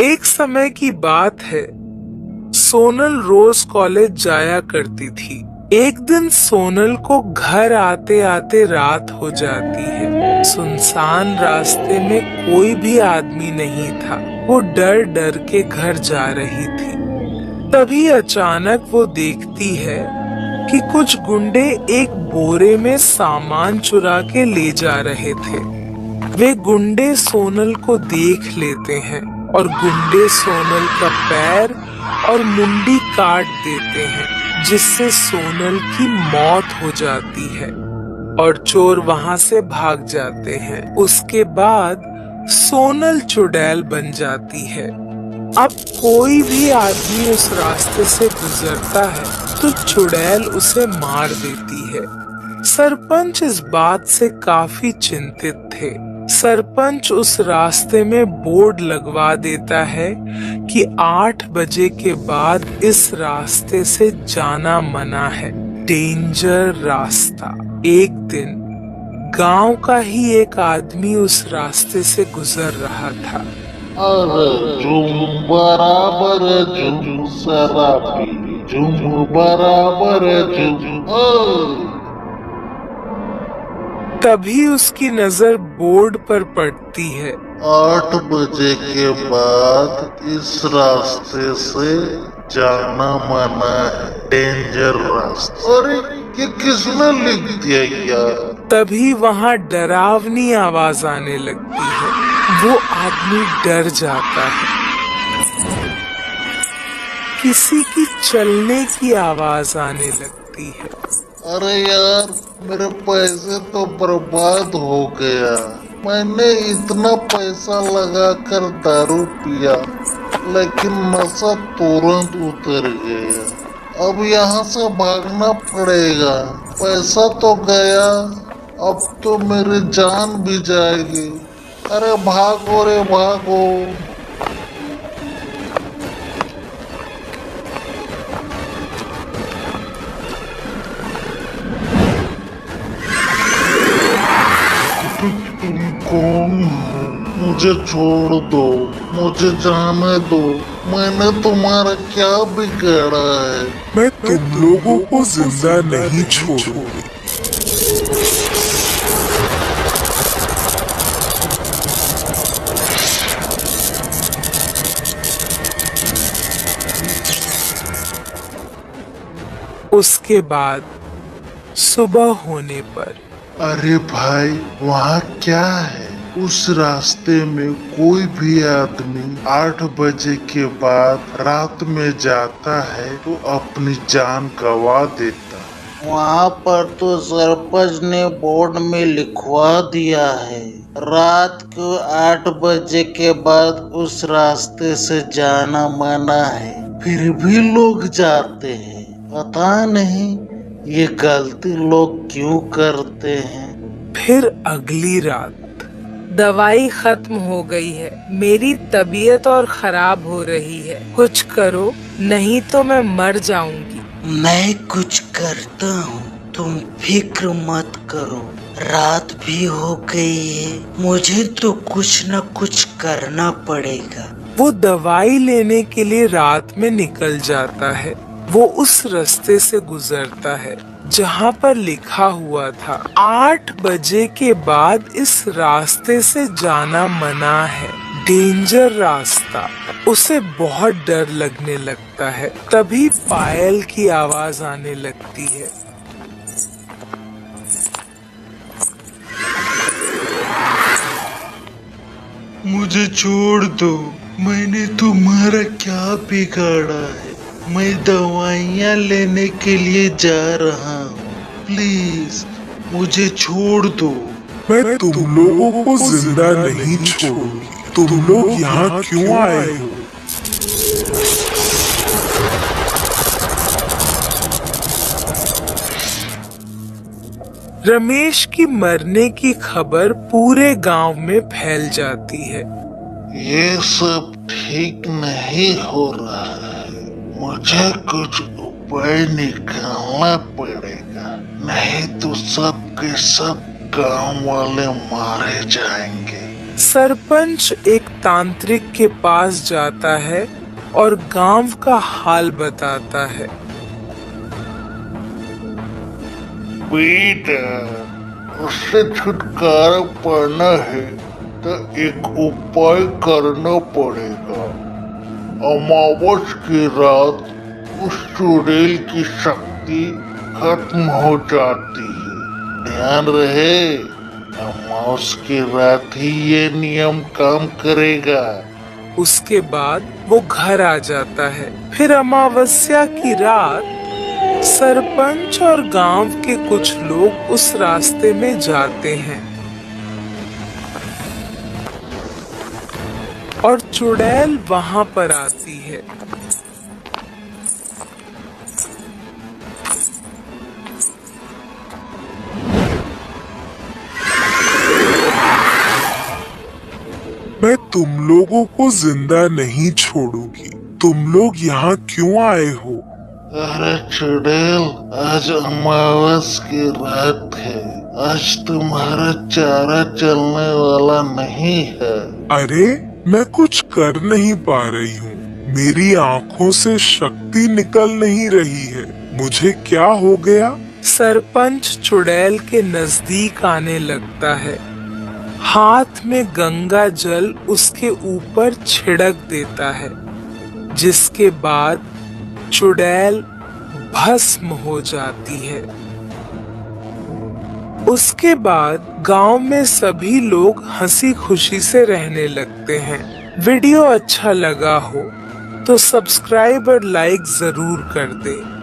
एक समय की बात है, सोनल रोज कॉलेज जाया करती थी। एक दिन सोनल को घर आते आते रात हो जाती है। सुनसान रास्ते में कोई भी आदमी नहीं था। वो डर डर के घर जा रही थी। तभी अचानक वो देखती है कि कुछ गुंडे एक बोरे में सामान चुरा के ले जा रहे थे। वे गुंडे सोनल को देख लेते हैं और गुंडे सोनल का पैर और मुंडी काट देते हैं, जिससे सोनल की मौत हो जाती है और चोर वहां से भाग जाते हैं। उसके बाद सोनल चुड़ैल बन जाती है। अब कोई भी आदमी उस रास्ते से गुजरता है तो चुड़ैल उसे मार देती है। सरपंच इस बात से काफी चिंतित थे। सरपंच उस रास्ते में बोर्ड लगवा देता है कि 8 बजे के बाद इस रास्ते से जाना मना है, डेंजर रास्ता। एक दिन गांव का ही एक आदमी उस रास्ते से गुजर रहा था। अरे झूम बराबर झूम शराबी, झूम बराबर झूम। तभी उसकी नजर बोर्ड पर पड़ती है। 8 बजे के बाद इस रास्ते से जाना मना है, डेंजर रास्ता। अरे ये किसने लिख दिया यार? तभी वहाँ डरावनी आवाज आने लगती है। वो आदमी डर जाता है। किसी की चलने की आवाज आने लगती है। अरे यार, मेरे पैसे तो बर्बाद हो गया। मैंने इतना पैसा लगाकर दारू पिया, लेकिन नशा तुरंत उतर गया। अब यहाँ से भागना पड़ेगा। पैसा तो गया, अब तो मेरी जान भी जाएगी। अरे भागो रे भागो। तुम कौन हो? मुझे छोड़ दो, मुझे जाने दो। मैंने तुम्हारा क्या बिगाड़ा है? मैं तुम लोगों को जिंदा नहीं छोड़ूंगी। उसके बाद सुबह होने पर, अरे भाई, वहाँ क्या है? उस रास्ते में कोई भी आदमी 8 बजे के बाद रात में जाता है तो अपनी जान गंवा देता है। वहाँ पर तो सरपंच ने बोर्ड में लिखवा दिया है, रात को 8 बजे के बाद उस रास्ते से जाना मना है। फिर भी लोग जाते हैं। पता नहीं ये गलती लोग क्यों करते हैं। फिर अगली रात, दवाई खत्म हो गई है, मेरी तबीयत और खराब हो रही है, कुछ करो नहीं तो मैं मर जाऊंगी। मैं कुछ करता हूँ, तुम फिक्र मत करो। रात भी हो गई है, मुझे तो कुछ न कुछ करना पड़ेगा। वो दवाई लेने के लिए रात में निकल जाता है। वो उस रास्ते से गुजरता है जहाँ पर लिखा हुआ था 8 बजे के बाद इस रास्ते से जाना मना है, डेंजर रास्ता। उसे बहुत डर लगने लगता है। तभी पायल की आवाज आने लगती है। मुझे छोड़ दो, मैंने तुम्हारा क्या बिगाड़ा है? मैं दवाइयाँ लेने के लिए जा रहा हूँ, प्लीज मुझे छोड़ दो। मैं तुम लोगों को जिंदा नहीं छोड़ूंगी। तुम लोग यहाँ क्यों आए हो? रमेश की मरने की खबर पूरे गांव में फैल जाती है। ये सब ठीक नहीं हो रहा है। मुझे कुछ उपाय निकालना पड़ेगा, नहीं तो सब के सब गांव वाले मारे जाएंगे। सरपंच एक तांत्रिक के पास जाता है और गांव का हाल बताता है। बेटा, उससे छुटकारा पाना है तो एक उपाय करना पड़ेगा। अमावस की रात उस चुड़ैल की शक्ति खत्म हो जाती है। ध्यान रहे, अमावस की रात ही ये नियम काम करेगा। उसके बाद वो घर आ जाता है। फिर अमावस्या की रात सरपंच और गांव के कुछ लोग उस रास्ते में जाते हैं और चुड़ैल वहां पर आती है। मैं तुम लोगों को जिंदा नहीं छोड़ूंगी। तुम लोग यहाँ क्यों आए हो? अरे चुड़ैल, आज अमावस की रात है। आज तुम्हारा चारा चलने वाला नहीं है। अरे मैं कुछ कर नहीं पा रही हूँ। मेरी आँखों से शक्ति निकल नहीं रही है। मुझे क्या हो गया? सरपंच चुड़ैल के नजदीक आने लगता है। हाथ में गंगा जल उसके ऊपर छिड़क देता है, जिसके बाद चुड़ैल भस्म हो जाती है। उसके बाद गांव में सभी लोग हंसी खुशी से रहने लगते हैं। वीडियो अच्छा लगा हो तो सब्सक्राइब और लाइक जरूर कर दें।